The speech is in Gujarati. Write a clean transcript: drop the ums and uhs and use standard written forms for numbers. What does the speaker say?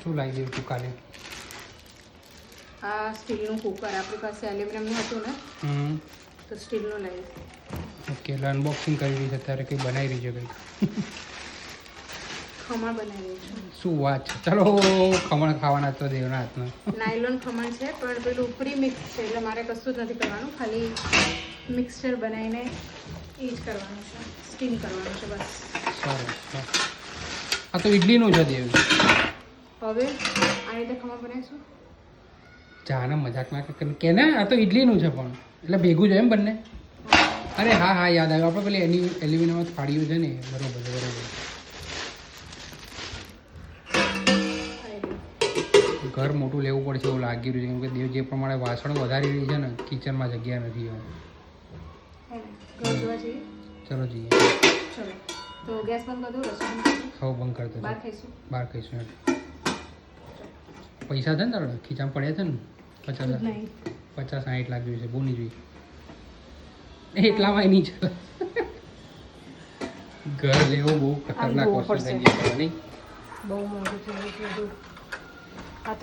શું લાવી દઉં તું કાલે? આ સ્ટીલનું કુકર આપણી પાસે એલ્યુમિનિયમનું હતું ને તો સ્ટીલનું લાવી. ઓકે, એટલે અનબોક્સિંગ કરી રહી છે અત્યારે, કંઈ બનાવી રહી છે કંઈક. ખમણ બનાવી છું. શું વાત છે! ચલો ખમણ ખાવાના તો દેવના હાથમાં. નાયલોન ખમણ છે પણ પેલું પ્રી મિક્સ છે એટલે મારે કશું જ નથી કરવાનું, ખાલી મિક્સચર બનાવીને એ જ કરવાનું છે, સ્ટીમ કરવાનું છે બસ. સરસ. આ તો ઇડલીનું છે દેવ. હવે આ રીતે ખમણ બનાવીશું. જાને મજાકમાં કે ને આ તો ઇડલીનું છે પણ એટલે ભેગું છે એમ બંને. અરે હા હા, યાદ આવ્યું, આપણે પેલી એલ્યુમિનિયમ થાળીઓ છે ને, બરોબર બરોબર. ઘર મોટું લેવું પડશે એવું લાગી રહ્યું છે, કેમ કે દેવ જે પ્રમાણે વાસણો વધારી રહી છે ને, કિચનમાં જગ્યા નથી હવે. ચલો જઈએ. ચલો તો ગેસ બંધ કરી દો, રસોઈ હવે બંધ કરી દો. બહાર ખાઈશું. બહાર ખાઈશું. પૈસા છે ને તારા ખીચામાં પડ્યા છે ને? 50-60 લાખ જોઈએ છે, બહુ નહીં જોઈએ. એટલામાં નહીં ચાલે. ઘર લેવું બહુ ખતરનાક વસ્તુ થઈ ગઈ છે નહીં? બહુ મોટું છે.